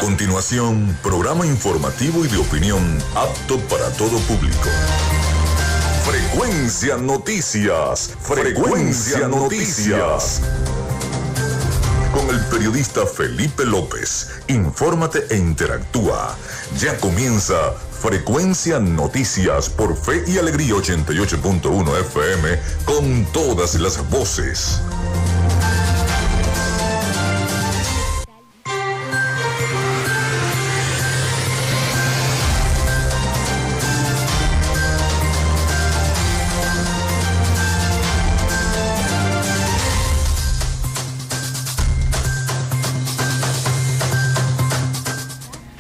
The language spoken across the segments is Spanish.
A continuación, programa informativo y de opinión apto para todo público. Frecuencia Noticias. Frecuencia Noticias. Con el periodista Felipe López. Infórmate e interactúa. Ya comienza Frecuencia Noticias por Fe y Alegría 88.1 FM con todas las voces.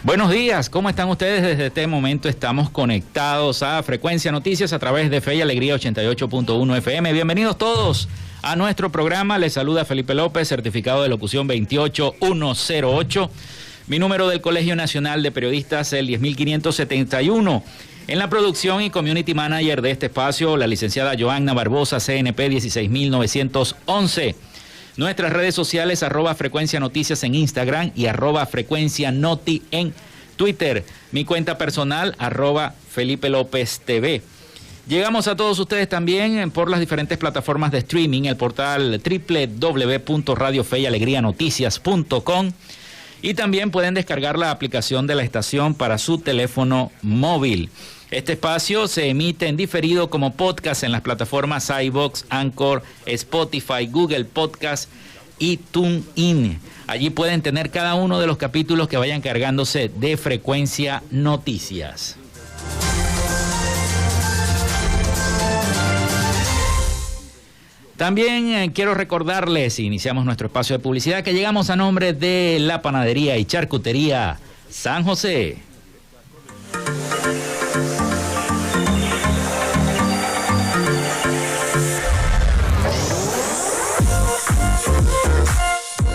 Buenos días, ¿cómo están ustedes? Desde este momento estamos conectados a Frecuencia Noticias a través de Fe y Alegría 88.1 FM. Bienvenidos todos a nuestro programa. Les saluda Felipe López, certificado de locución 28108. Mi número del Colegio Nacional de Periodistas, el 10571. En la producción y community manager de este espacio, la licenciada Joanna Barbosa, CNP 16911. Nuestras redes sociales, @Frecuencia Noticias en Instagram y @Frecuencia Noti en Twitter. Mi cuenta personal, @Felipe López TV. Llegamos a todos ustedes también por las diferentes plataformas de streaming, el portal www.radiofeyalegrianoticias.com, y también pueden descargar la aplicación de la estación para su teléfono móvil. Este espacio se emite en diferido como podcast en las plataformas iVoox, Anchor, Spotify, Google Podcast y TuneIn. Allí pueden tener cada uno de los capítulos que vayan cargándose de Frecuencia Noticias. También quiero recordarles, iniciamos nuestro espacio de publicidad, que llegamos a nombre de la Panadería y Charcutería San José.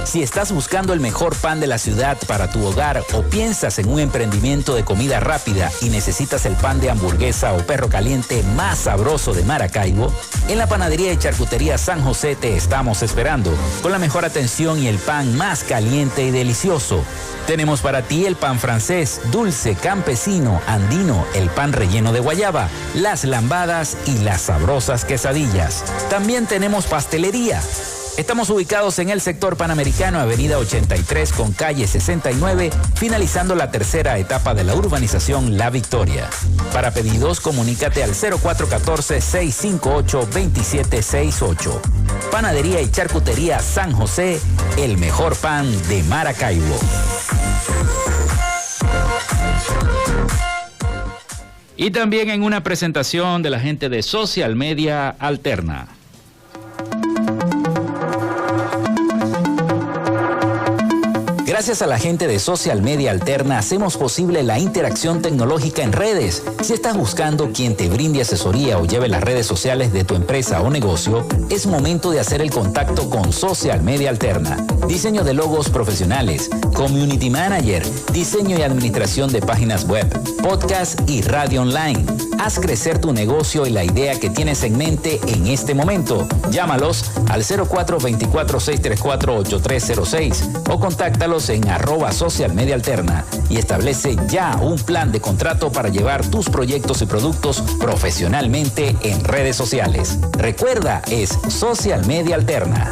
Si estás buscando el mejor pan de la ciudad para tu hogar o piensas en un emprendimiento de comida rápida y necesitas el pan de hamburguesa o perro caliente más sabroso de Maracaibo, en la Panadería y Charcutería San José te estamos esperando, con la mejor atención y el pan más caliente y delicioso. Tenemos para ti el pan francés, dulce, campesino, andino, el pan relleno de guayaba, las lambadas y las sabrosas quesadillas. También tenemos pastelería. Estamos ubicados en el sector Panamericano, avenida 83 con calle 69, finalizando la tercera etapa de la urbanización La Victoria. Para pedidos, comunícate al 0414-658-2768. Panadería y Charcutería San José, el mejor pan de Maracaibo. Y también en una presentación de la gente de Social Media Alterna. Gracias a la gente de Social Media Alterna hacemos posible la interacción tecnológica en redes. Si estás buscando quien te brinde asesoría o lleve las redes sociales de tu empresa o negocio, es momento de hacer el contacto con Social Media Alterna. Diseño de logos profesionales, community manager, diseño y administración de páginas web, podcast y radio online. Haz crecer tu negocio y la idea que tienes en mente en este momento. Llámalos al 0424-634-8306 o contáctalos en @Social Media Alterna y establece ya un plan de contrato para llevar tus proyectos y productos profesionalmente en redes sociales. Recuerda, es Social Media Alterna.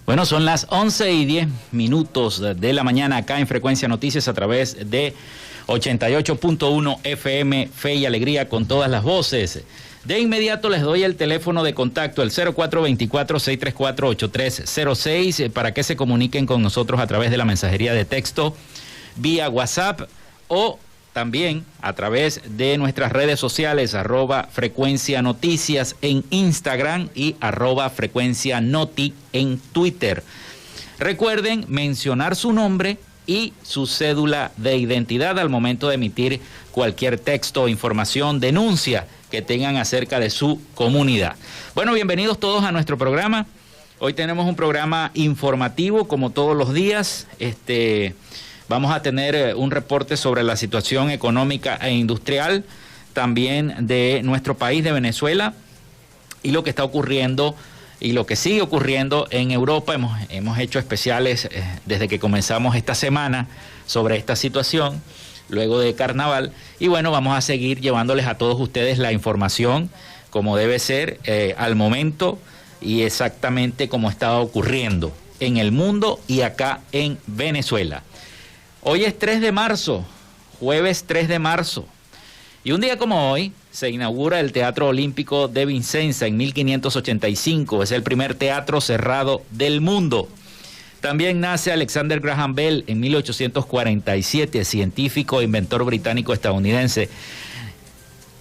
Bueno, son las 11:10 de la mañana acá en Frecuencia Noticias a través de 88.1 FM, Fe y Alegría con todas las voces. De inmediato les doy el teléfono de contacto, el 0424-634-8306, para que se comuniquen con nosotros a través de la mensajería de texto, vía WhatsApp o también a través de nuestras redes sociales, @Frecuencia Noticias en Instagram y @Frecuencia Noti en Twitter. Recuerden mencionar su nombre y su cédula de identidad al momento de emitir cualquier texto, información, denuncia que tengan acerca de su comunidad. Bueno, bienvenidos todos a nuestro programa. Hoy tenemos un programa informativo como todos los días. Vamos a tener un reporte sobre la situación económica e industrial también de nuestro país, de Venezuela, y lo que está ocurriendo y lo que sigue ocurriendo en Europa. Hemos hecho especiales desde que comenzamos esta semana sobre esta situación, luego de Carnaval. Y bueno, vamos a seguir llevándoles a todos ustedes la información como debe ser, al momento y exactamente como está ocurriendo en el mundo y acá en Venezuela. Hoy es 3 de marzo, jueves 3 de marzo. Y un día como hoy se inaugura el Teatro Olímpico de Vicenza en 1585. Es el primer teatro cerrado del mundo. También nace Alexander Graham Bell en 1847, científico e inventor británico-estadounidense.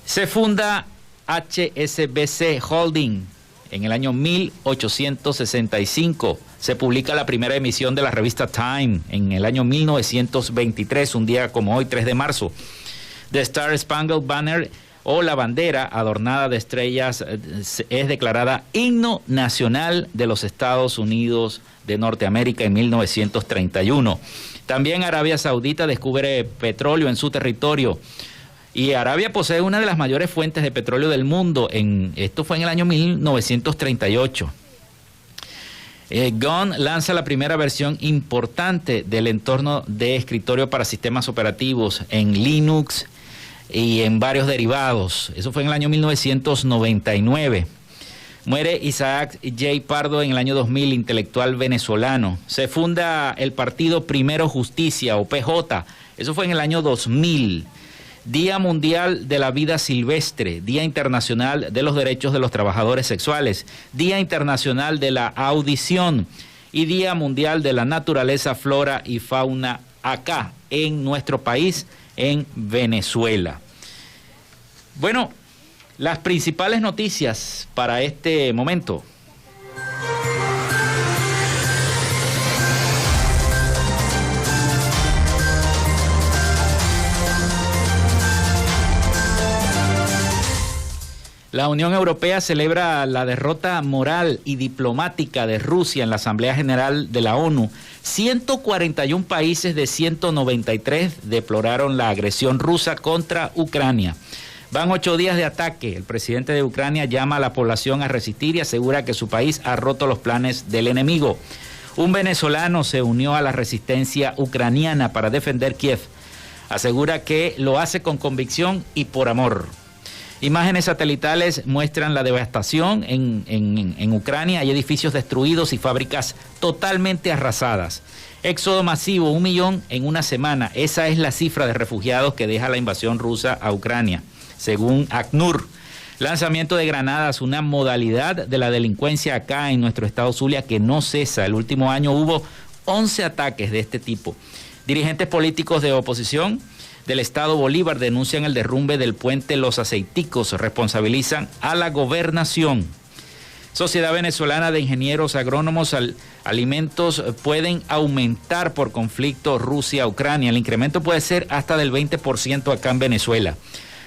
Se funda HSBC Holding en el año 1865. Se publica la primera emisión de la revista Time en el año 1923, un día como hoy, 3 de marzo. The Star Spangled Banner, o la bandera adornada de estrellas, es declarada himno nacional de los Estados Unidos de Norteamérica en 1931. También Arabia Saudita descubre petróleo en su territorio. Y Arabia posee una de las mayores fuentes de petróleo del mundo. Esto fue en el año 1938. GON lanza la primera versión importante del entorno de escritorio para sistemas operativos en Linux y en varios derivados. Eso fue en el año 1999. Muere Isaac J. Pardo en el año 2000, intelectual venezolano. Se funda el partido Primero Justicia, o PJ. Eso fue en el año 2000. Día Mundial de la Vida Silvestre, Día Internacional de los Derechos de los Trabajadores Sexuales, Día Internacional de la Audición y Día Mundial de la Naturaleza, Flora y Fauna acá en nuestro país, en Venezuela. Bueno, las principales noticias para este momento. La Unión Europea celebra la derrota moral y diplomática de Rusia en la Asamblea General de la ONU. 141 países de 193 deploraron la agresión rusa contra Ucrania. Van 8 días de ataque. El presidente de Ucrania llama a la población a resistir y asegura que su país ha roto los planes del enemigo. Un venezolano se unió a la resistencia ucraniana para defender Kiev. Asegura que lo hace con convicción y por amor. Imágenes satelitales muestran la devastación en Ucrania. Hay edificios destruidos y fábricas totalmente arrasadas. Éxodo masivo, 1 millón en una semana. Esa es la cifra de refugiados que deja la invasión rusa a Ucrania, según ACNUR. Lanzamiento de granadas, una modalidad de la delincuencia acá en nuestro estado Zulia que no cesa. El último año hubo 11 ataques de este tipo. Dirigentes políticos de oposición del estado Bolívar denuncian el derrumbe del puente Los Aceiticos, responsabilizan a la gobernación. Sociedad Venezolana de Ingenieros Agrónomos, alimentos pueden aumentar por conflicto Rusia-Ucrania. El incremento puede ser hasta del 20% acá en Venezuela.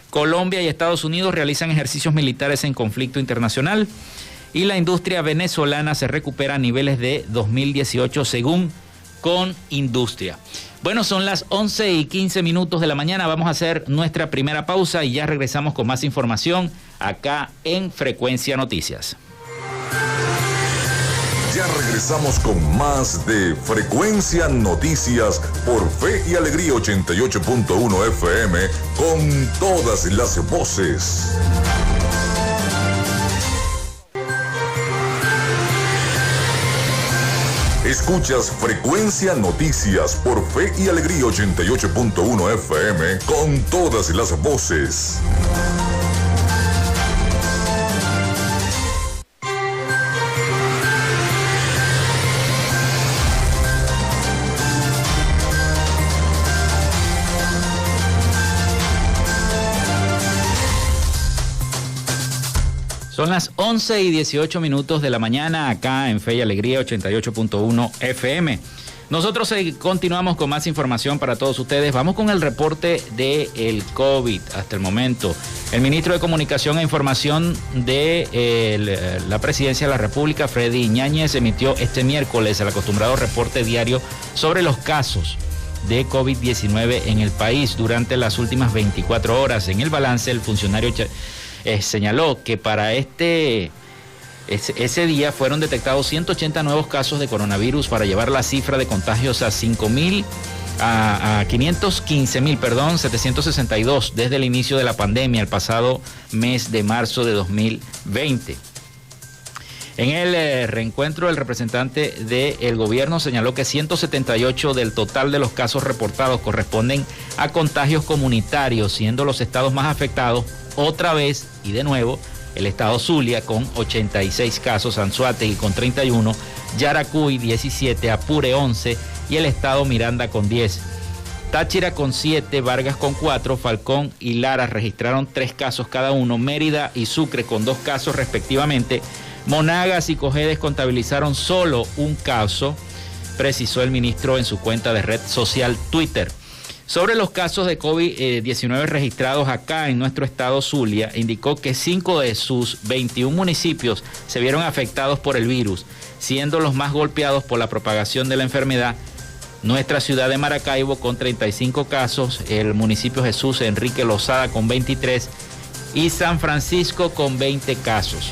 Colombia y Estados Unidos realizan ejercicios militares en conflicto internacional y la industria venezolana se recupera a niveles de 2018 según Conindustria. Bueno, son las 11:15 de la mañana. Vamos a hacer nuestra primera pausa y ya regresamos con más información acá en Frecuencia Noticias. Ya regresamos con más de Frecuencia Noticias por Fe y Alegría 88.1 FM con todas las voces. Escuchas Frecuencia Noticias por Fe y Alegría 88.1 FM con todas las voces. Son las 11:18 de la mañana acá en Fe y Alegría 88.1 FM. Nosotros continuamos con más información para todos ustedes. Vamos con el reporte del COVID hasta el momento. El ministro de Comunicación e Información de la Presidencia de la República, Freddy Iñáñez, emitió este miércoles el acostumbrado reporte diario sobre los casos de COVID-19 en el país durante las últimas 24 horas. En el balance, el funcionario señaló que para ese día fueron detectados 180 nuevos casos de coronavirus para llevar la cifra de contagios a 515.762 desde el inicio de la pandemia el pasado mes de marzo de 2020. En el reencuentro, el representante del gobierno señaló que 178 del total de los casos reportados corresponden a contagios comunitarios, siendo los estados más afectados otra vez y de nuevo el estado Zulia con 86 casos, Anzoátegui con 31, Yaracuy 17, Apure 11 y el estado Miranda con 10. Táchira con 7, Vargas con 4, Falcón y Lara registraron 3 casos cada uno, Mérida y Sucre con 2 casos respectivamente. Monagas y Cojedes contabilizaron solo un caso, precisó el ministro en su cuenta de red social Twitter. Sobre los casos de COVID-19 registrados acá en nuestro estado Zulia, indicó que 5 de sus 21 municipios se vieron afectados por el virus, siendo los más golpeados por la propagación de la enfermedad nuestra ciudad de Maracaibo con 35 casos, el municipio Jesús Enrique Lozada con 23 y San Francisco con 20 casos.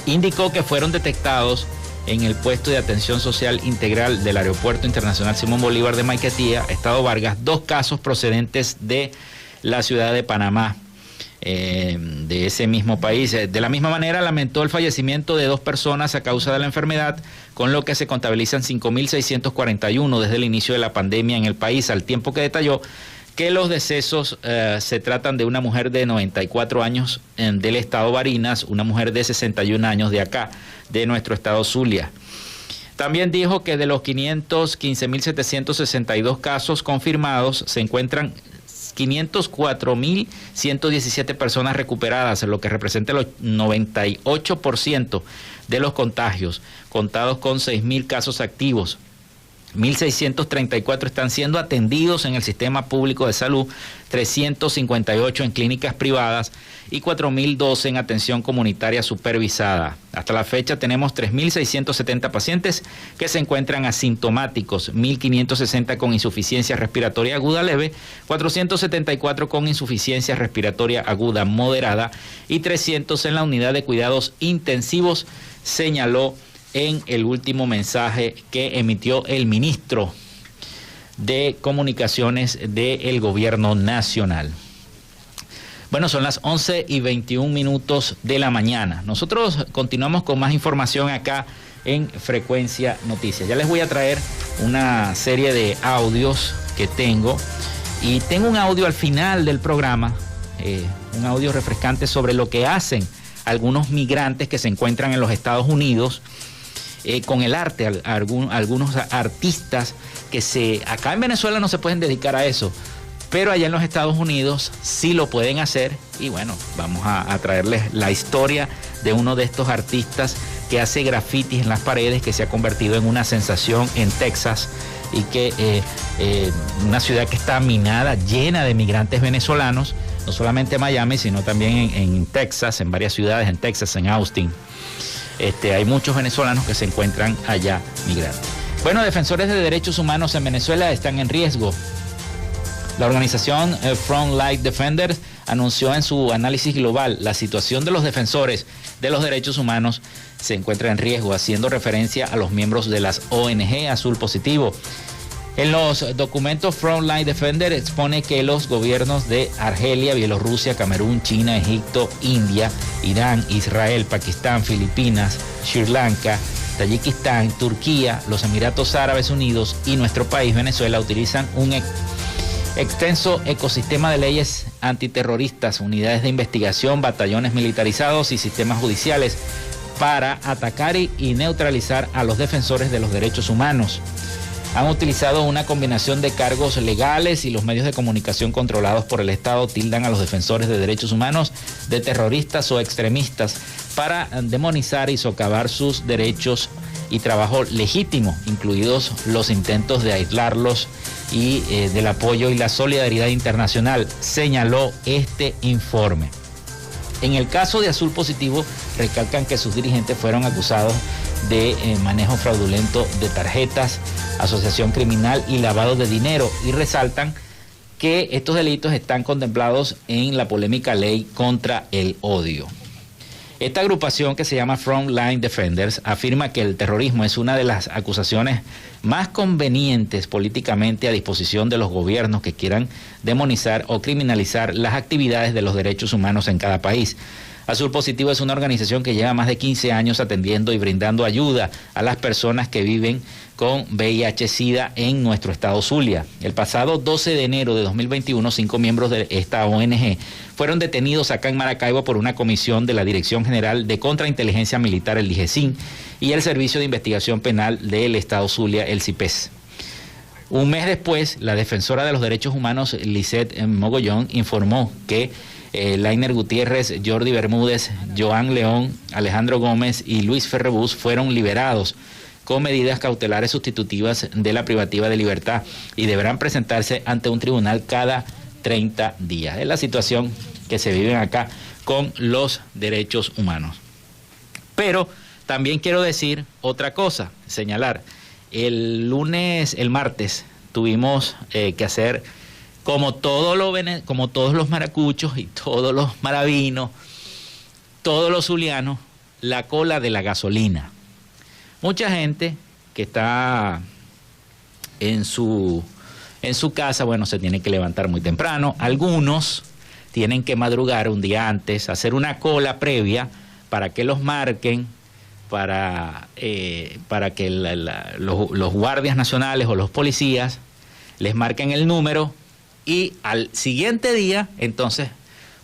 Indicó que fueron detectados en el puesto de atención social integral del Aeropuerto Internacional Simón Bolívar de Maiquetía, Estado Vargas, 2 casos procedentes de la ciudad de Panamá, de ese mismo país. De la misma manera, lamentó el fallecimiento de 2 personas a causa de la enfermedad, con lo que se contabilizan 5.641 desde el inicio de la pandemia en el país, al tiempo que detalló que los decesos se tratan de una mujer de 94 años del estado Barinas, una mujer de 61 años de acá, de nuestro estado Zulia. También dijo que de los 515.762 casos confirmados, se encuentran 504.117 personas recuperadas, lo que representa el 98% de los contagios, contados con 6.000 casos activos. 1.634 están siendo atendidos en el sistema público de salud, 358 en clínicas privadas y 4.012 en atención comunitaria supervisada. Hasta la fecha tenemos 3.670 pacientes que se encuentran asintomáticos, 1.560 con insuficiencia respiratoria aguda leve, 474 con insuficiencia respiratoria aguda moderada y 300 en la unidad de cuidados intensivos, señaló en el último mensaje que emitió el ministro de Comunicaciones del Gobierno Nacional. Bueno, son las 11:21 de la mañana. Nosotros continuamos con más información acá en Frecuencia Noticias. Ya les voy a traer una serie de audios que tengo. Y tengo un audio al final del programa, un audio refrescante sobre lo que hacen algunos migrantes que se encuentran en los Estados Unidos con el arte, algunos artistas que acá en Venezuela no se pueden dedicar a eso, pero allá en los Estados Unidos sí lo pueden hacer. Y bueno, vamos a traerles la historia de uno de estos artistas que hace grafitis en las paredes, que se ha convertido en una sensación en Texas y que una ciudad que está minada, llena de migrantes venezolanos, no solamente Miami, sino también en Texas, en varias ciudades, en Texas, en Austin. Hay muchos venezolanos que se encuentran allá migrando. Bueno, defensores de derechos humanos en Venezuela están en riesgo. La organización Frontline Defenders anunció en su análisis global la situación de los defensores de los derechos humanos se encuentra en riesgo, haciendo referencia a los miembros de las ONG Azul Positivo. En los documentos, Frontline Defender expone que los gobiernos de Argelia, Bielorrusia, Camerún, China, Egipto, India, Irán, Israel, Pakistán, Filipinas, Sri Lanka, Tayikistán, Turquía, los Emiratos Árabes Unidos y nuestro país, Venezuela, utilizan un extenso ecosistema de leyes antiterroristas, unidades de investigación, batallones militarizados y sistemas judiciales para atacar y neutralizar a los defensores de los derechos humanos. Han utilizado una combinación de cargos legales y los medios de comunicación controlados por el Estado tildan a los defensores de derechos humanos de terroristas o extremistas para demonizar y socavar sus derechos y trabajo legítimo, incluidos los intentos de aislarlos y del apoyo y la solidaridad internacional, señaló este informe. En el caso de Azul Positivo, recalcan que sus dirigentes fueron acusados de manejo fraudulento de tarjetas, asociación criminal y lavado de dinero, y resaltan que estos delitos están contemplados en la polémica ley contra el odio. Esta agrupación, que se llama Frontline Defenders, afirma que el terrorismo es una de las acusaciones más convenientes políticamente a disposición de los gobiernos que quieran demonizar o criminalizar las actividades de los derechos humanos en cada país. Azul Positivo es una organización que lleva más de 15 años atendiendo y brindando ayuda a las personas que viven con VIH-Sida en nuestro estado Zulia. El pasado 12 de enero de 2021, 5 miembros de esta ONG fueron detenidos acá en Maracaibo por una comisión de la Dirección General de Contrainteligencia Militar, el DIGESIN, y el Servicio de Investigación Penal del estado Zulia, el CIPES. Un mes después, la defensora de los derechos humanos, Lisette Mogollón, informó que Lainer Gutiérrez, Jordi Bermúdez, Joan León, Alejandro Gómez y Luis Ferrebus fueron liberados con medidas cautelares sustitutivas de la privativa de libertad y deberán presentarse ante un tribunal cada 30 días. Es la situación que se vive acá con los derechos humanos. Pero también quiero decir otra cosa, señalar. El martes, tuvimos que hacer, como todos los maracuchos y todos los maravinos, todos los zulianos, la cola de la gasolina. Mucha gente que está en su casa, bueno, se tiene que levantar muy temprano. Algunos tienen que madrugar un día antes, hacer una cola previa para que los marquen, para que los guardias nacionales o los policías les marquen el número, y al siguiente día, entonces,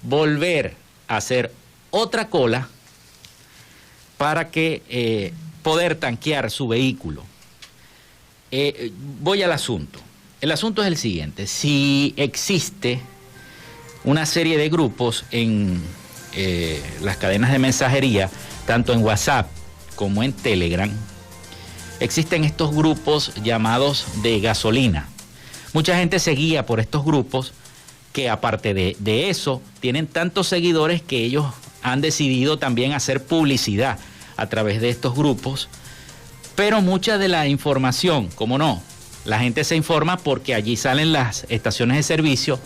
volver a hacer otra cola para que poder tanquear su vehículo. Voy al asunto. El asunto es el siguiente. Si existe una serie de grupos en las cadenas de mensajería, tanto en WhatsApp como en Telegram, existen estos grupos llamados de gasolina. Mucha gente se guía por estos grupos que, aparte de eso, tienen tantos seguidores que ellos han decidido también hacer publicidad a través de estos grupos. Pero mucha de la información, ¿cómo no? La gente se informa porque allí salen las estaciones de servicio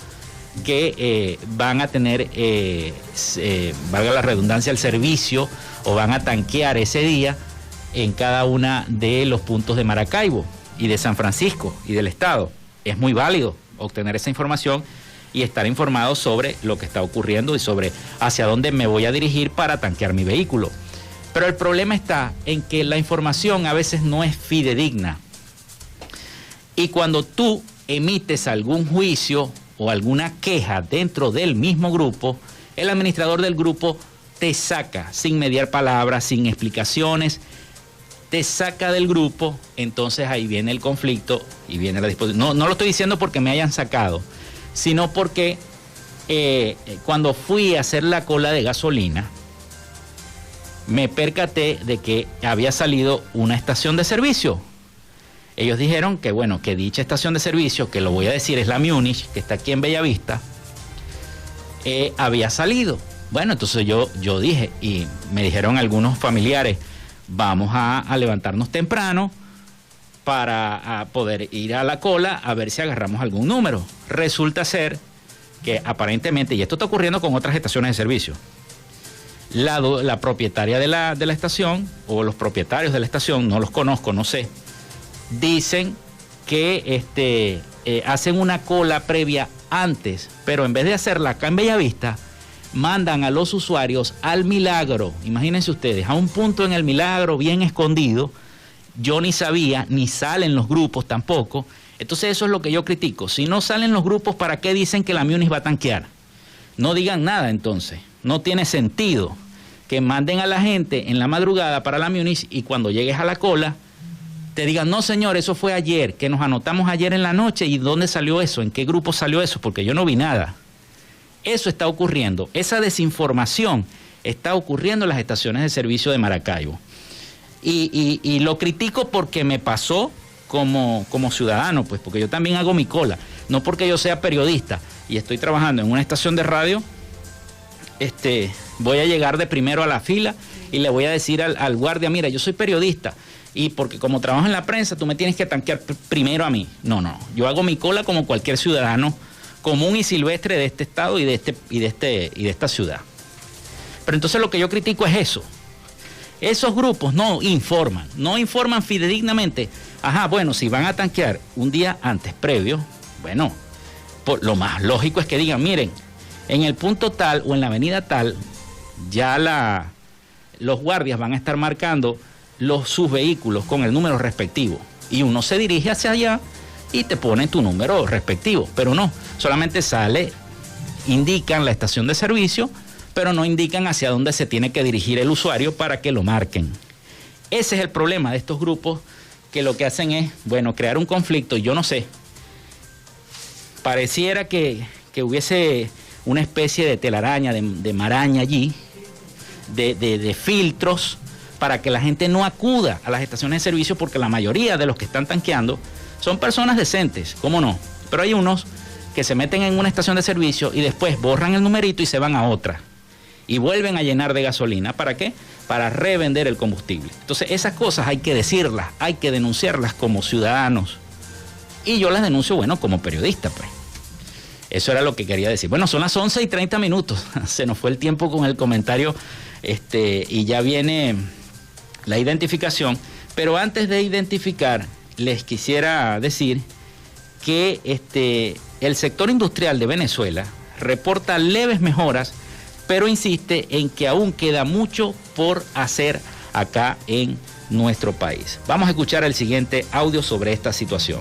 que van a tener, valga la redundancia, el servicio, o van a tanquear ese día en cada una de los puntos de Maracaibo y de San Francisco y del estado. Es muy válido obtener esa información y estar informado sobre lo que está ocurriendo y sobre hacia dónde me voy a dirigir para tanquear mi vehículo. Pero el problema está en que la información a veces no es fidedigna. Y cuando tú emites algún juicio o alguna queja dentro del mismo grupo, el administrador del grupo te saca sin mediar palabras, sin explicaciones, te saca del grupo. Entonces ahí viene el conflicto y viene la disposición. No lo estoy diciendo porque me hayan sacado, sino porque cuando fui a hacer la cola de gasolina, me percaté de que había salido una estación de servicio. Ellos dijeron que, bueno, que dicha estación de servicio, que lo voy a decir, es la Múnich, que está aquí en Bellavista, había salido. Bueno, entonces yo dije, y me dijeron algunos familiares, vamos a levantarnos temprano para poder ir a la cola a ver si agarramos algún número. Resulta ser que aparentemente, y esto está ocurriendo con otras estaciones de servicio, la propietaria de la estación, o los propietarios de la estación, no los conozco, no sé, dicen que hacen una cola previa antes, pero en vez de hacerla acá en Bellavista, mandan a los usuarios al Milagro. Imagínense ustedes, a un punto en el Milagro bien escondido. Yo ni sabía, ni salen los grupos tampoco. Entonces eso es lo que yo critico. Si no salen los grupos, ¿para qué dicen que la Múnich va a tanquear? No digan nada entonces. No tiene sentido que manden a la gente en la madrugada para la Múnich y cuando llegues a la cola te digan, no señor, eso fue ayer, que nos anotamos ayer en la noche. ¿Y dónde salió eso? ¿En qué grupo salió eso? Porque yo no vi nada. Eso está ocurriendo. Esa desinformación está ocurriendo en las estaciones de servicio de Maracaibo. y lo critico porque me pasó como ciudadano, pues, porque yo también hago mi cola, no porque yo sea periodista y estoy trabajando en una estación de radio, voy a llegar de primero a la fila y le voy a decir al guardia, mira, yo soy periodista y porque como trabajo en la prensa tú me tienes que tanquear primero a mí. No, yo hago mi cola como cualquier ciudadano común y silvestre de este estado y de esta ciudad. Pero entonces lo que yo critico es eso. Esos grupos no informan fidedignamente. Ajá, bueno, si van a tanquear un día antes, previo, bueno, lo más lógico es que digan, miren, en el punto tal o en la avenida tal, ya los guardias van a estar marcando sus vehículos con el número respectivo. Y uno se dirige hacia allá y te pone tu número respectivo. Pero no, solamente indican la estación de servicio, pero no indican hacia dónde se tiene que dirigir el usuario para que lo marquen. Ese es el problema de estos grupos, que lo que hacen es, bueno, crear un conflicto. Yo no sé, pareciera que hubiese una especie de telaraña, de maraña allí, de filtros, para que la gente no acuda a las estaciones de servicio, porque la mayoría de los que están tanqueando son personas decentes, ¿cómo no? Pero hay unos que se meten en una estación de servicio y después borran el numerito y se van a otra. Y vuelven a llenar de gasolina. ¿Para qué? Para revender el combustible. Entonces esas cosas hay que decirlas, hay que denunciarlas como ciudadanos. Y yo las denuncio, bueno, como periodista, pues. Eso era lo que quería decir. Bueno, son las 11:30. Se nos fue el tiempo con el comentario, y ya viene la identificación. Pero antes de identificar, les quisiera decir que el sector industrial de Venezuela reporta leves mejoras, pero insiste en que aún queda mucho por hacer acá en nuestro país. Vamos a escuchar el siguiente audio sobre esta situación.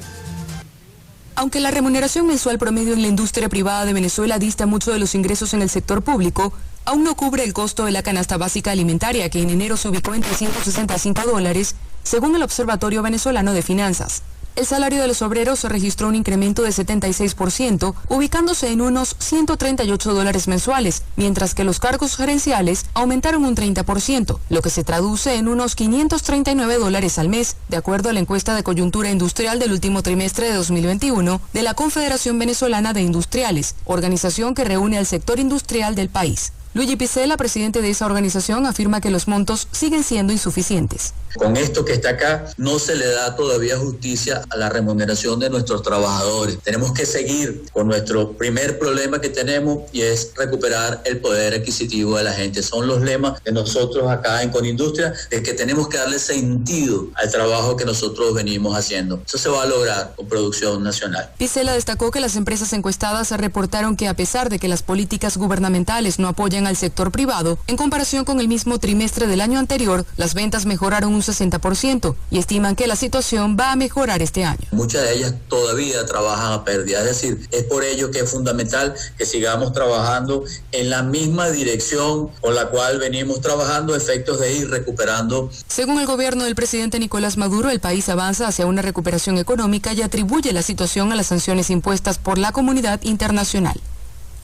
Aunque la remuneración mensual promedio en la industria privada de Venezuela dista mucho de los ingresos en el sector público, aún no cubre el costo de la canasta básica alimentaria, que en enero se ubicó en $365, según el Observatorio Venezolano de Finanzas. El salario de los obreros registró un incremento de 76%, ubicándose en unos $138 mensuales, mientras que los cargos gerenciales aumentaron un 30%, lo que se traduce en unos $539 al mes, de acuerdo a la encuesta de coyuntura industrial del último trimestre de 2021 de la Confederación Venezolana de Industriales, organización que reúne al sector industrial del país. Luigi Picela, presidente de esa organización, afirma que los montos siguen siendo insuficientes. Con esto que está acá, no se le da todavía justicia a la remuneración de nuestros trabajadores. Tenemos que seguir con nuestro primer problema que tenemos, y es recuperar el poder adquisitivo de la gente. Son los lemas de nosotros acá en Conindustria, de que tenemos que darle sentido al trabajo que nosotros venimos haciendo. Eso se va a lograr con producción nacional. Picela destacó que las empresas encuestadas reportaron que, a pesar de que las políticas gubernamentales no apoyan al sector privado, en comparación con el mismo trimestre del año anterior, las ventas mejoraron un 60% y estiman que la situación va a mejorar este año. Muchas de ellas todavía trabajan a pérdida, es decir, es por ello que es fundamental que sigamos trabajando en la misma dirección con la cual venimos trabajando, efectos de ir recuperando. Según el gobierno del presidente Nicolás Maduro, el país avanza hacia una recuperación económica y atribuye la situación a las sanciones impuestas por la comunidad internacional.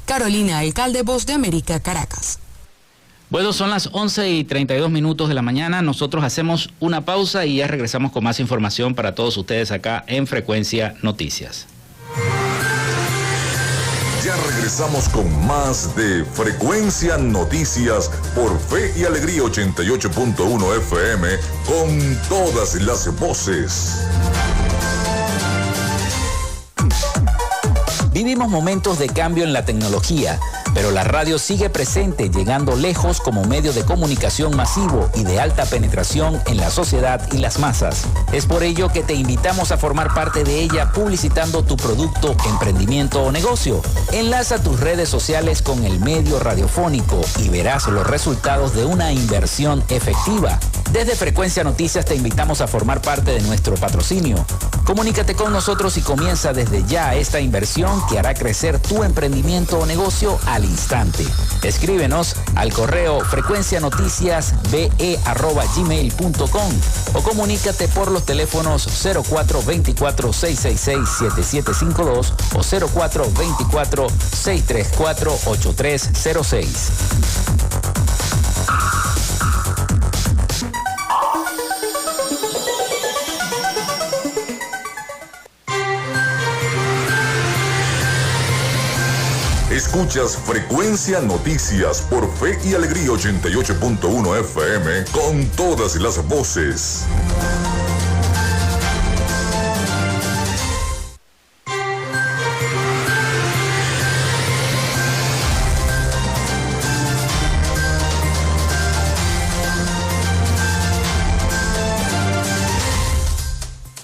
Carolina Alcalde, Voz de América, Caracas. Bueno, son las 11:32 de la mañana. Nosotros hacemos una pausa y ya regresamos con más información para todos ustedes acá en Frecuencia Noticias. Ya regresamos con más de Frecuencia Noticias por Fe y Alegría 88.1 FM con todas las voces. Vivimos momentos de cambio en la tecnología, pero la radio sigue presente, llegando lejos como medio de comunicación masivo y de alta penetración en la sociedad y las masas. Es por ello que te invitamos a formar parte de ella publicitando tu producto, emprendimiento o negocio. Enlaza tus redes sociales con el medio radiofónico y verás los resultados de una inversión efectiva. Desde Frecuencia Noticias te invitamos a formar parte de nuestro patrocinio. Comunícate con nosotros y comienza desde ya esta inversión que hará crecer tu emprendimiento o negocio al instante. Escríbenos al correo frecuencianoticiasbe@gmail.com o comunícate por los teléfonos 0424-666-7752 o 0424-634-8306. Escuchas Frecuencia Noticias por Fe y Alegría 88.1 FM con todas las voces.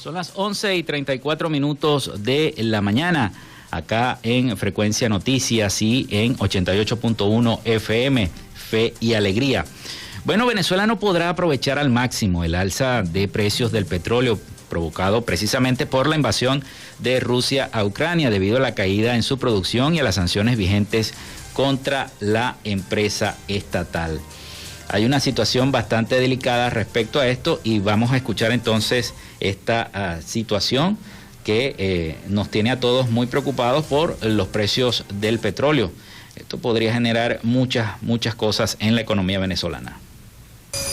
Son las 11:34 de la mañana, acá en Frecuencia Noticias y en 88.1 FM, Fe y Alegría. Bueno, Venezuela no podrá aprovechar al máximo el alza de precios del petróleo provocado precisamente por la invasión de Rusia a Ucrania debido a la caída en su producción y a las sanciones vigentes contra la empresa estatal. Hay una situación bastante delicada respecto a esto y vamos a escuchar entonces esta situación que nos tiene a todos muy preocupados por los precios del petróleo. Esto podría generar muchas cosas en la economía venezolana.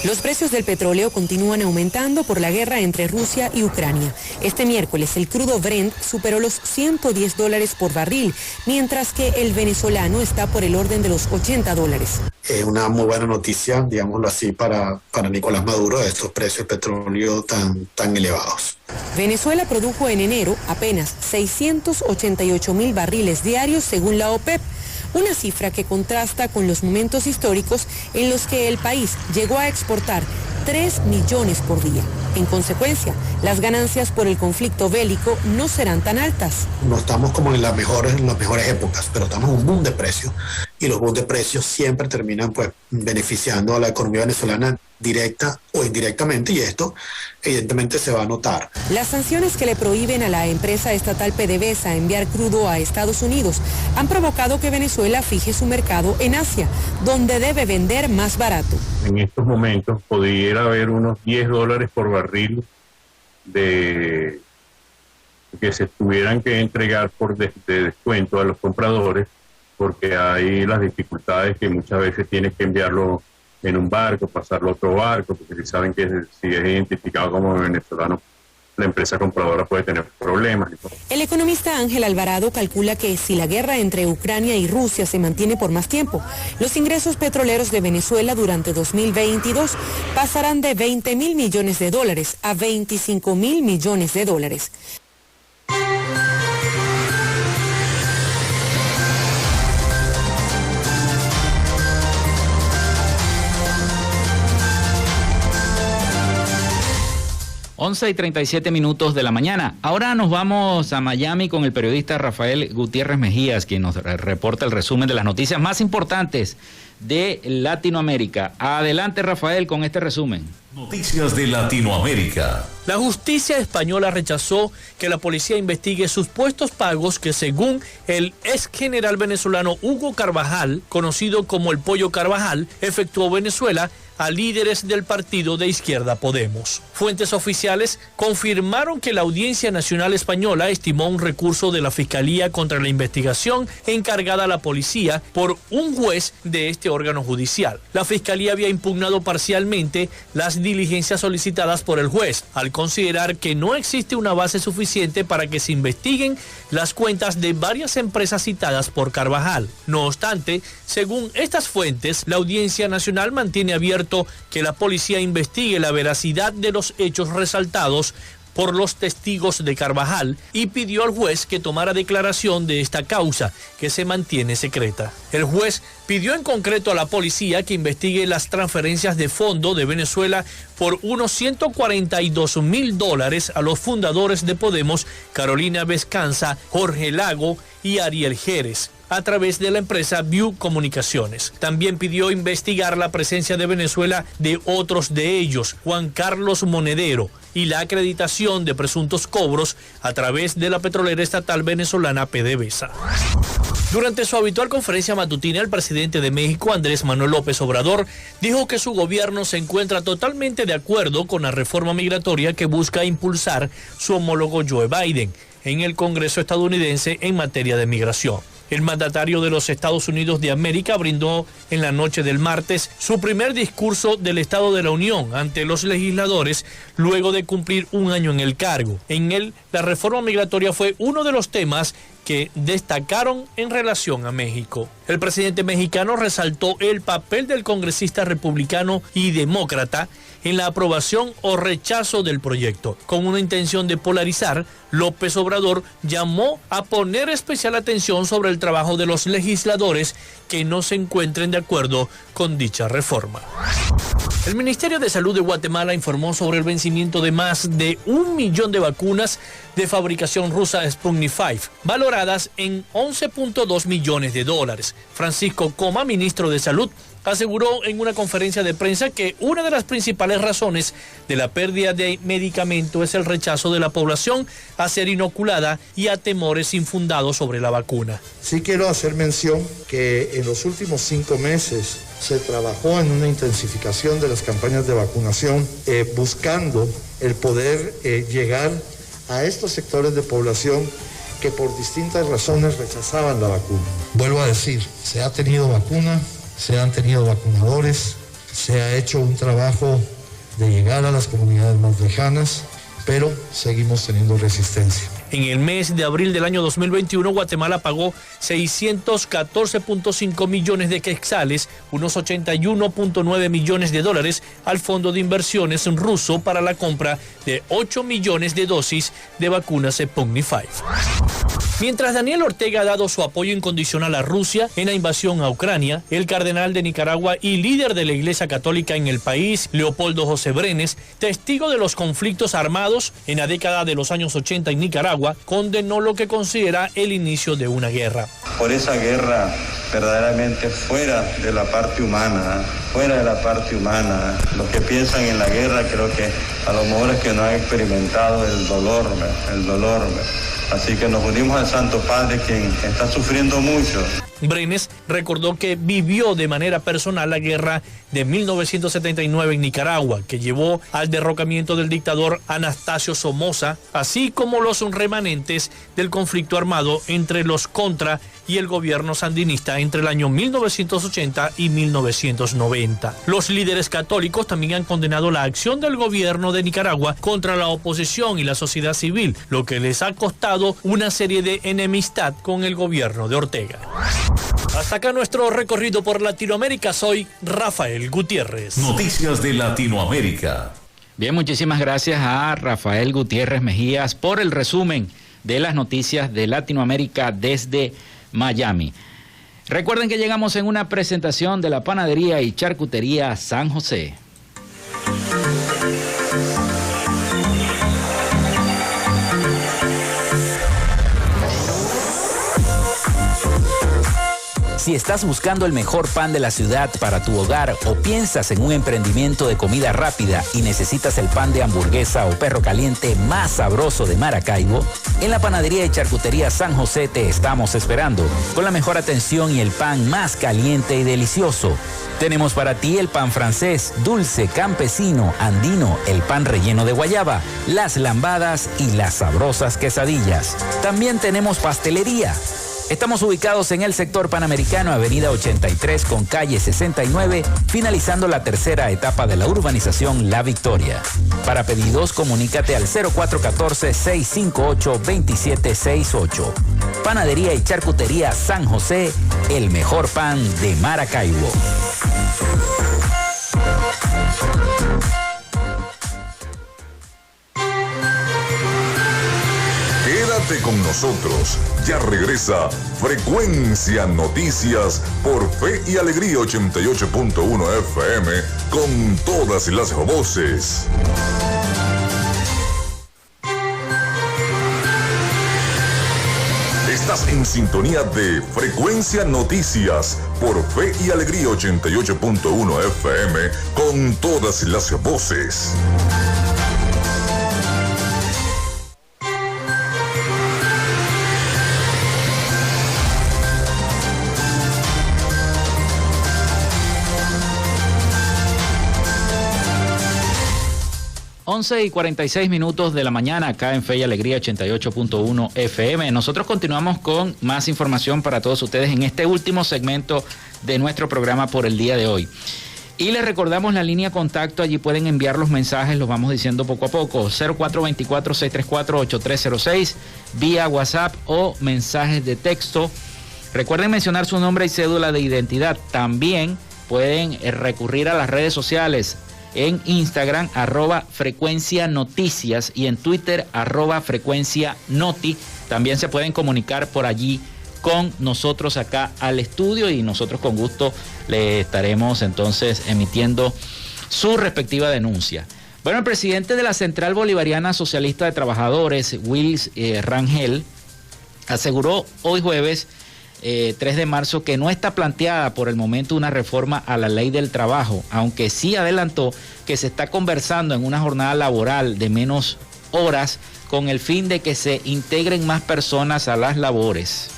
Los precios del petróleo continúan aumentando por la guerra entre Rusia y Ucrania. Este miércoles el crudo Brent superó los $110 por barril, mientras que el venezolano está por el orden de los $80. Es una muy buena noticia, digámoslo así, para Nicolás Maduro, de estos precios de petróleo tan elevados. Venezuela produjo en enero apenas 688,000 barriles diarios según la OPEP, una cifra que contrasta con los momentos históricos en los que el país llegó a exportar 3 millones por día. En consecuencia, las ganancias por el conflicto bélico no serán tan altas. No estamos como en las mejores épocas, pero estamos en un boom de precios y los boom de precios siempre terminan beneficiando a la economía venezolana directa o indirectamente, y esto evidentemente se va a notar. Las sanciones que le prohíben a la empresa estatal PDVSA enviar crudo a Estados Unidos han provocado que Venezuela fije su mercado en Asia, donde debe vender más barato. En estos momentos pudiera haber unos $10 por barril que se tuvieran que entregar de descuento a los compradores, porque hay las dificultades que muchas veces tienes que enviarlo en un barco, pasarlo a otro barco, porque si saben que si es identificado como venezolano, la empresa compradora puede tener problemas. El economista Ángel Alvarado calcula que si la guerra entre Ucrania y Rusia se mantiene por más tiempo, los ingresos petroleros de Venezuela durante 2022 pasarán de $20,000 millones a $25,000 millones. 11:37 de la mañana. Ahora nos vamos a Miami con el periodista Rafael Gutiérrez Mejías, quien nos reporta el resumen de las noticias más importantes de Latinoamérica. Adelante, Rafael, con este resumen. Noticias de Latinoamérica. La justicia española rechazó que la policía investigue supuestos pagos que, según el ex general venezolano Hugo Carvajal, conocido como el Pollo Carvajal, efectuó Venezuela a líderes del partido de izquierda Podemos. Fuentes oficiales confirmaron que la Audiencia Nacional Española estimó un recurso de la Fiscalía contra la investigación encargada a la policía por un juez de este órgano judicial. La Fiscalía había impugnado parcialmente las diligencias solicitadas por el juez, al considerar que no existe una base suficiente para que se investiguen las cuentas de varias empresas citadas por Carvajal. No obstante, según estas fuentes, la Audiencia Nacional mantiene abierto que la policía investigue la veracidad de los hechos resaltados por los testigos de Carvajal y pidió al juez que tomara declaración de esta causa, que se mantiene secreta. El juez pidió en concreto a la policía que investigue las transferencias de fondo de Venezuela por unos $142,000 a los fundadores de Podemos, Carolina Vescanza, Jorge Lago y Ariel Jerez, a través de la empresa View Comunicaciones. También pidió investigar la presencia de Venezuela de otros de ellos, Juan Carlos Monedero, y la acreditación de presuntos cobros a través de la petrolera estatal venezolana PDVSA. Durante su habitual conferencia matutina, el presidente de México, Andrés Manuel López Obrador, dijo que su gobierno se encuentra totalmente de acuerdo con la reforma migratoria que busca impulsar su homólogo Joe Biden en el Congreso estadounidense en materia de migración. El mandatario de los Estados Unidos de América brindó en la noche del martes su primer discurso del Estado de la Unión ante los legisladores luego de cumplir un año en el cargo. En él, la reforma migratoria fue uno de los temas que destacaron en relación a México. El presidente mexicano resaltó el papel del congresista republicano y demócrata en la aprobación o rechazo del proyecto. Con una intención de polarizar, López Obrador llamó a poner especial atención sobre el trabajo de los legisladores que no se encuentren de acuerdo con dicha reforma. El Ministerio de Salud de Guatemala informó sobre el vencimiento de más de 1 millón de vacunas de fabricación rusa Sputnik V, valoradas en $11.2 millones. Francisco Coma, ministro de Salud, aseguró en una conferencia de prensa que una de las principales razones de la pérdida de medicamento es el rechazo de la población a ser inoculada y a temores infundados sobre la vacuna. Sí quiero hacer mención que en los últimos 5 meses se trabajó en una intensificación de las campañas de vacunación buscando el poder llegar a estos sectores de población que por distintas razones rechazaban la vacuna. Vuelvo a decir, se ha tenido vacuna, se han tenido vacunadores, se ha hecho un trabajo de llegar a las comunidades más lejanas, pero seguimos teniendo resistencia. En el mes de abril del año 2021, Guatemala pagó 614.5 millones de quetzales, unos 81.9 millones de dólares, al Fondo de Inversiones ruso para la compra de 8 millones de dosis de vacunas Sputnik V. Mientras Daniel Ortega ha dado su apoyo incondicional a Rusia en la invasión a Ucrania, el cardenal de Nicaragua y líder de la Iglesia Católica en el país, Leopoldo José Brenes, testigo de los conflictos armados en la década de los años 80 en Nicaragua, condenó lo que considera el inicio de una guerra. Por esa guerra verdaderamente fuera de la parte humana, los que piensan en la guerra creo que a lo mejor es que no han experimentado el dolor. Así que nos unimos al Santo Padre, quien está sufriendo mucho. Brenes recordó que vivió de manera personal la guerra de 1979 en Nicaragua, que llevó al derrocamiento del dictador Anastasio Somoza, así como los remanentes del conflicto armado entre los Contra y el gobierno sandinista entre el año 1980 y 1990. Los líderes católicos también han condenado la acción del gobierno de Nicaragua contra la oposición y la sociedad civil, lo que les ha costado una serie de enemistad con el gobierno de Ortega. Hasta acá nuestro recorrido por Latinoamérica. Soy Rafael Gutiérrez. Noticias de Latinoamérica. Bien, muchísimas gracias a Rafael Gutiérrez Mejías por el resumen de las noticias de Latinoamérica desde Miami. Recuerden que llegamos en una presentación de la Panadería y Charcutería San José. Si estás buscando el mejor pan de la ciudad para tu hogar o piensas en un emprendimiento de comida rápida y necesitas el pan de hamburguesa o perro caliente más sabroso de Maracaibo, en la Panadería y Charcutería San José te estamos esperando, con la mejor atención y el pan más caliente y delicioso. Tenemos para ti el pan francés, dulce, campesino, andino, el pan relleno de guayaba, las lambadas y las sabrosas quesadillas. También tenemos pastelería. Estamos ubicados en el sector Panamericano, avenida 83 con calle 69, finalizando la tercera etapa de la urbanización La Victoria. Para pedidos, comunícate al 0414-658-2768. Panadería y Charcutería San José, el mejor pan de Maracaibo. Quédate con nosotros, ya regresa Frecuencia Noticias por Fe y Alegría 88.1 FM con todas las voces. Estás en sintonía de Frecuencia Noticias por Fe y Alegría 88.1 FM con todas las voces. 11:46 de la mañana acá en Fe y Alegría 88.1 FM. Nosotros continuamos con más información para todos ustedes en este último segmento de nuestro programa por el día de hoy. Y les recordamos la línea contacto, allí pueden enviar los mensajes, los vamos diciendo poco a poco, 0424-634-8306, vía WhatsApp o mensajes de texto. Recuerden mencionar su nombre y cédula de identidad. También pueden recurrir a las redes sociales, en Instagram, @frecuencia noticias, y en Twitter, @frecuencia noti. También se pueden comunicar por allí con nosotros acá al estudio y nosotros con gusto le estaremos entonces emitiendo su respectiva denuncia. Bueno, el presidente de la Central Bolivariana Socialista de Trabajadores, Wills Rangel, aseguró hoy jueves 3 de marzo que no está planteada por el momento una reforma a la ley del trabajo, aunque sí adelantó que se está conversando en una jornada laboral de menos horas con el fin de que se integren más personas a las labores.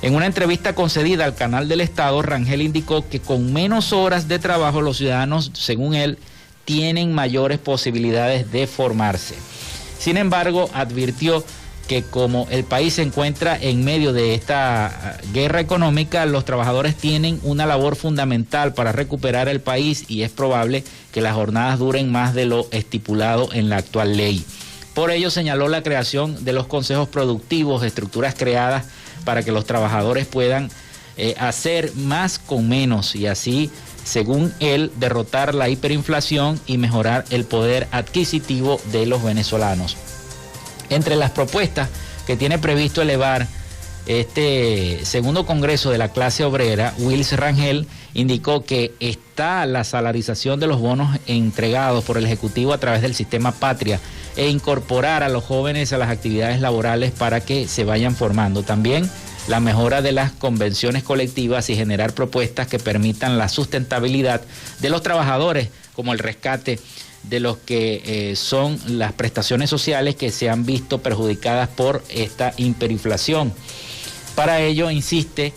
En una entrevista concedida al canal del Estado, Rangel indicó que con menos horas de trabajo los ciudadanos, según él, tienen mayores posibilidades de formarse. Sin embargo, advirtió que como el país se encuentra en medio de esta guerra económica, los trabajadores tienen una labor fundamental para recuperar el país y es probable que las jornadas duren más de lo estipulado en la actual ley. Por ello señaló la creación de los consejos productivos, estructuras creadas para que los trabajadores puedan hacer más con menos y así, según él, derrotar la hiperinflación y mejorar el poder adquisitivo de los venezolanos. Entre las propuestas que tiene previsto elevar este segundo congreso de la clase obrera, Wills Rangel indicó que está la salarización de los bonos entregados por el Ejecutivo a través del sistema Patria e incorporar a los jóvenes a las actividades laborales para que se vayan formando. También la mejora de las convenciones colectivas y generar propuestas que permitan la sustentabilidad de los trabajadores, como el rescate de los que son las prestaciones sociales que se han visto perjudicadas por esta hiperinflación. Para ello insiste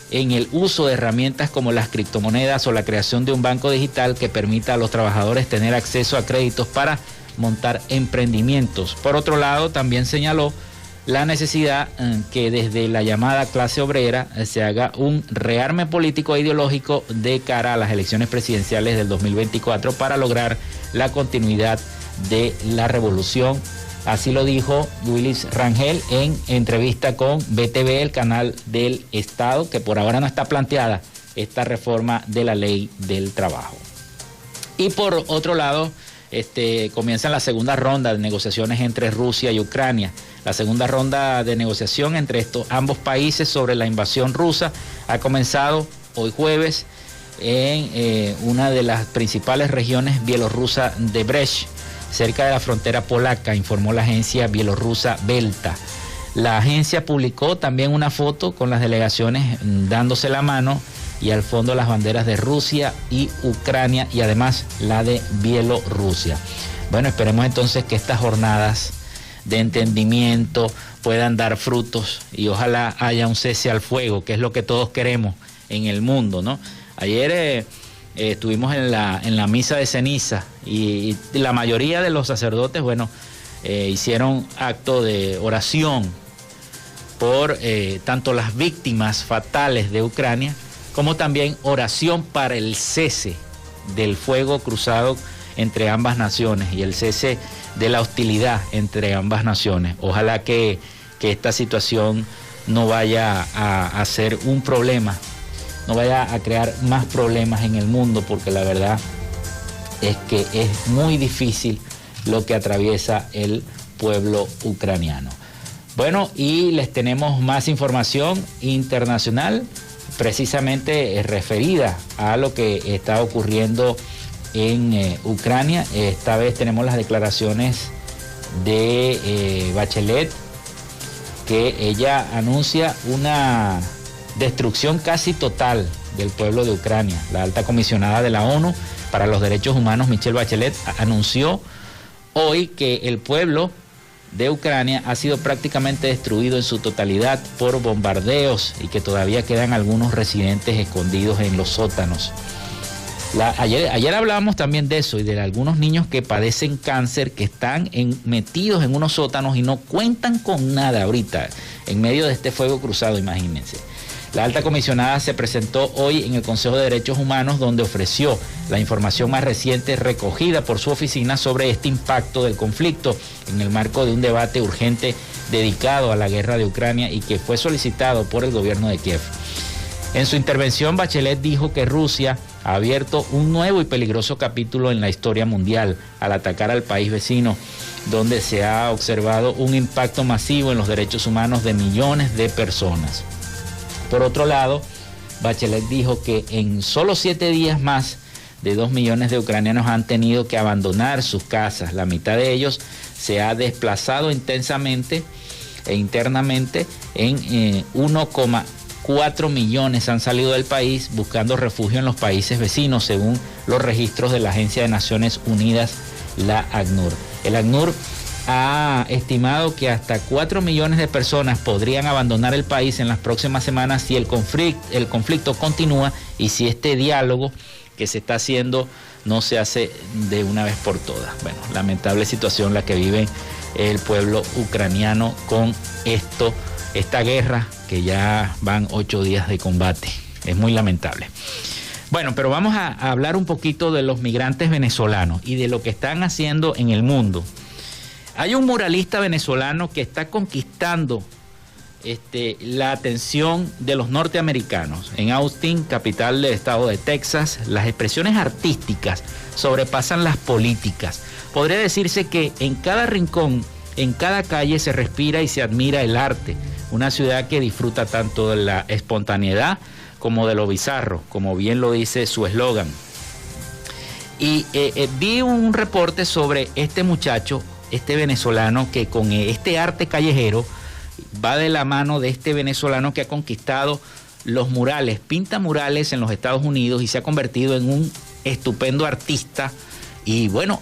en el uso de herramientas como las criptomonedas o la creación de un banco digital que permita a los trabajadores tener acceso a créditos para montar emprendimientos. Por otro lado, también señaló la necesidad que desde la llamada clase obrera se haga un rearme político e ideológico de cara a las elecciones presidenciales del 2024 para lograr la continuidad de la revolución. Así lo dijo Wills Rangel en entrevista con BTV, el canal del Estado, que por ahora no está planteada esta reforma de la ley del trabajo. Y por otro lado, comienza la segunda ronda de negociaciones entre Rusia y Ucrania. La segunda ronda de negociación entre ambos países sobre la invasión rusa ha comenzado hoy jueves en una de las principales regiones bielorrusas de Brest, cerca de la frontera polaca, informó la agencia bielorrusa Belta. La agencia publicó también una foto con las delegaciones dándose la mano y al fondo las banderas de Rusia y Ucrania y además la de Bielorrusia. Bueno, esperemos entonces que estas jornadas de entendimiento puedan dar frutos y ojalá haya un cese al fuego, que es lo que todos queremos en el mundo, ¿no? Ayer estuvimos en la misa de ceniza y la mayoría de los sacerdotes, hicieron acto de oración por tanto las víctimas fatales de Ucrania como también oración para el cese del fuego cruzado entre ambas naciones y el cese de la hostilidad entre ambas naciones. Ojalá que esta situación no vaya a ser un problema, no vaya a crear más problemas en el mundo, porque la verdad es que es muy difícil lo que atraviesa el pueblo ucraniano. Bueno, y les tenemos más información internacional, precisamente referida a lo que está ocurriendo en Ucrania. Esta vez tenemos las declaraciones de Bachelet, que ella anuncia una destrucción casi total del pueblo de Ucrania. La alta comisionada de la ONU para los Derechos Humanos, Michelle Bachelet, anunció hoy que el pueblo de Ucrania ha sido prácticamente destruido en su totalidad por bombardeos y que todavía quedan algunos residentes escondidos en los sótanos. Ayer hablábamos también de eso y de algunos niños que padecen cáncer, que están metidos en unos sótanos y no cuentan con nada ahorita, en medio de este fuego cruzado, imagínense. La alta comisionada se presentó hoy en el Consejo de Derechos Humanos, donde ofreció la información más reciente recogida por su oficina sobre este impacto del conflicto en el marco de un debate urgente dedicado a la guerra de Ucrania y que fue solicitado por el gobierno de Kiev. En su intervención, Bachelet dijo que Rusia ha abierto un nuevo y peligroso capítulo en la historia mundial al atacar al país vecino, donde se ha observado un impacto masivo en los derechos humanos de millones de personas. Por otro lado, Bachelet dijo que en solo 7 días más de 2 millones de ucranianos han tenido que abandonar sus casas. La mitad de ellos se ha desplazado intensamente e internamente. En 1,4 millones han salido del país buscando refugio en los países vecinos, según los registros de la Agencia de Naciones Unidas, la ACNUR. El ACNUR ha estimado que hasta 4 millones de personas podrían abandonar el país en las próximas semanas si el conflicto continúa y si este diálogo que se está haciendo no se hace de una vez por todas. Bueno, lamentable situación la que vive el pueblo ucraniano con esta guerra que ya van 8 días de combate. Es muy lamentable. Bueno, pero vamos a hablar un poquito de los migrantes venezolanos y de lo que están haciendo en el mundo. Hay un muralista venezolano que está conquistando la atención de los norteamericanos. En Austin, capital del estado de Texas, las expresiones artísticas sobrepasan las políticas. Podría decirse que en cada rincón, en cada calle se respira y se admira el arte. Una ciudad que disfruta tanto de la espontaneidad como de lo bizarro, como bien lo dice su eslogan. Y vi un reporte sobre este muchacho, este venezolano, que con este arte callejero va de la mano de este venezolano que ha conquistado los murales, pinta murales en los Estados Unidos y se ha convertido en un estupendo artista y bueno,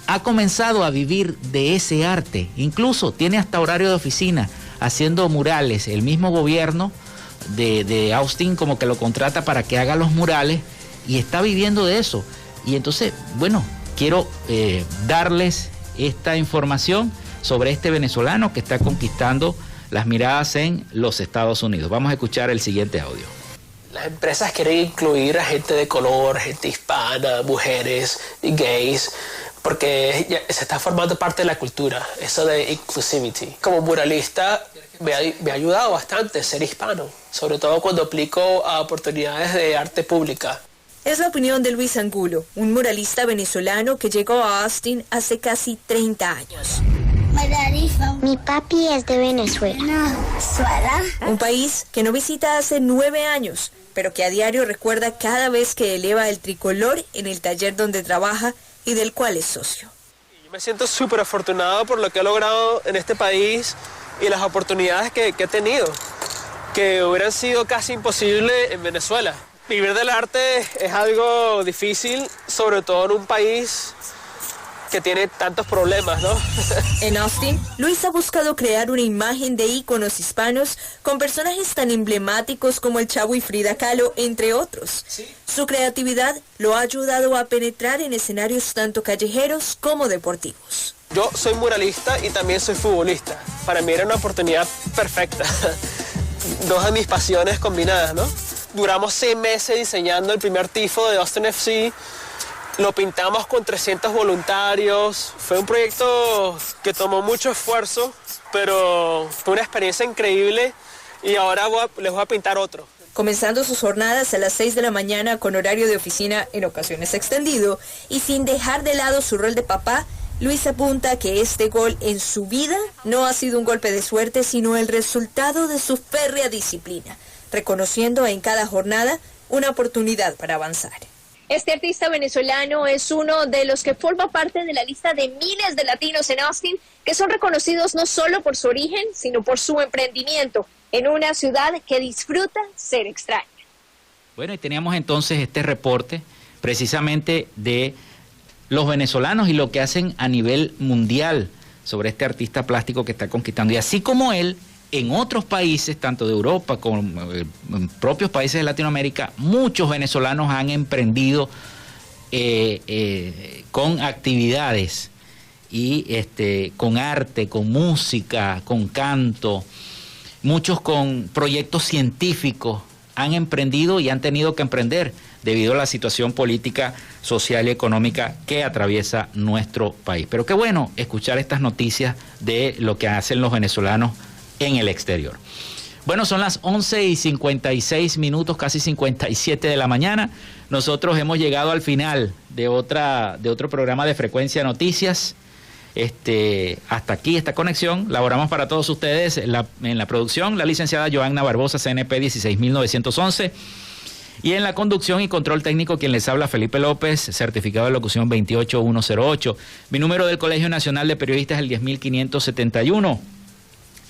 ha comenzado a vivir de ese arte, incluso tiene hasta horario de oficina haciendo murales. El mismo gobierno de Austin como que lo contrata para que haga los murales y está viviendo de eso. Y entonces, bueno, quiero darles esta información sobre este venezolano que está conquistando las miradas en los Estados Unidos. Vamos a escuchar el siguiente audio. Las empresas quieren incluir a gente de color, gente hispana, mujeres, gays, porque ya se está formando parte de la cultura, eso de inclusivity. Como muralista me ha ayudado bastante ser hispano, sobre todo cuando aplico a oportunidades de arte pública. Es la opinión de Luis Angulo, un muralista venezolano que llegó a Austin hace casi 30 años. Mi papi es de Venezuela. Un país que no visita hace 9 años, pero que a diario recuerda cada vez que eleva el tricolor en el taller donde trabaja y del cual es socio. Yo me siento súper afortunado por lo que he logrado en este país y las oportunidades que he tenido, que hubieran sido casi imposibles en Venezuela. Vivir del arte es algo difícil, sobre todo en un país que tiene tantos problemas, ¿no? En Austin, Luis ha buscado crear una imagen de íconos hispanos con personajes tan emblemáticos como el Chavo y Frida Kahlo, entre otros. ¿Sí? Su creatividad lo ha ayudado a penetrar en escenarios tanto callejeros como deportivos. Yo soy muralista y también soy futbolista. Para mí era una oportunidad perfecta. Dos de mis pasiones combinadas, ¿no? Duramos 6 meses diseñando el primer tifo de Austin FC. Lo pintamos con 300 voluntarios. Fue un proyecto que tomó mucho esfuerzo, pero fue una experiencia increíble y ahora les voy a pintar otro. Comenzando sus jornadas a las 6 de la mañana con horario de oficina en ocasiones extendido y sin dejar de lado su rol de papá, Luis apunta que este gol en su vida no ha sido un golpe de suerte, sino el resultado de su férrea disciplina, reconociendo en cada jornada una oportunidad para avanzar. Este artista venezolano es uno de los que forma parte de la lista de miles de latinos en Austin que son reconocidos no solo por su origen, sino por su emprendimiento en una ciudad que disfruta ser extraña. Bueno, y teníamos entonces este reporte precisamente de los venezolanos y lo que hacen a nivel mundial sobre este artista plástico que está conquistando. Y así como él, en otros países, tanto de Europa como en propios países de Latinoamérica, muchos venezolanos han emprendido con actividades y con arte, con música, con canto, muchos con proyectos científicos han emprendido y han tenido que emprender debido a la situación política, social y económica que atraviesa nuestro país. Pero qué bueno escuchar estas noticias de lo que hacen los venezolanos en el exterior. Bueno, son las 11:56, casi 57 de la mañana. Nosotros hemos llegado al final de otro programa de Frecuencia Noticias. Hasta aquí esta conexión. Laboramos para todos ustedes en la producción la licenciada Joanna Barbosa, CNP 16911. Y en la conducción y control técnico, quien les habla, Felipe López, certificado de locución 28108. Mi número del Colegio Nacional de Periodistas es el 10571.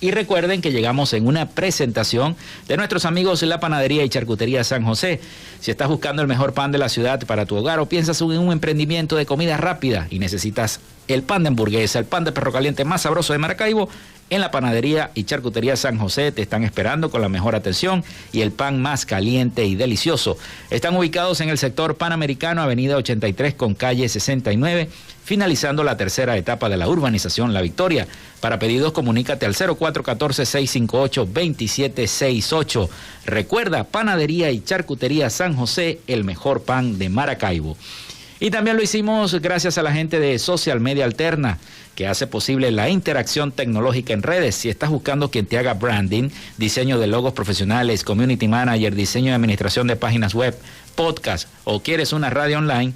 Y recuerden que llegamos en una presentación de nuestros amigos en la Panadería y Charcutería San José. Si estás buscando el mejor pan de la ciudad para tu hogar o piensas en un emprendimiento de comida rápida y necesitas el pan de hamburguesa, el pan de perro caliente más sabroso de Maracaibo, en la Panadería y Charcutería San José te están esperando con la mejor atención y el pan más caliente y delicioso. Están ubicados en el sector Panamericano, avenida 83 con calle 69, finalizando la tercera etapa de la urbanización La Victoria. Para pedidos, comunícate al 0414-658-2768. Recuerda, Panadería y Charcutería San José, el mejor pan de Maracaibo. Y también lo hicimos gracias a la gente de Social Media Alterna, que hace posible la interacción tecnológica en redes. Si estás buscando quien te haga branding, diseño de logos profesionales, community manager, diseño y administración de páginas web, podcast o quieres una radio online,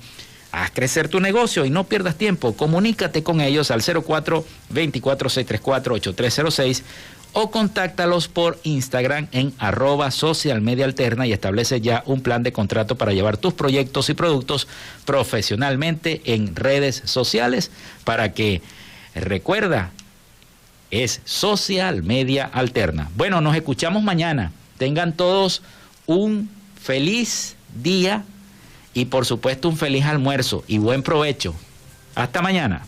haz crecer tu negocio y no pierdas tiempo. Comunícate con ellos al 04-24-634-8306 o contáctalos por Instagram en @socialmediaalterna y establece ya un plan de contrato para llevar tus proyectos y productos profesionalmente en redes sociales para que, recuerda, es Social Media Alterna. Bueno, nos escuchamos mañana. Tengan todos un feliz día y por supuesto un feliz almuerzo y buen provecho. Hasta mañana.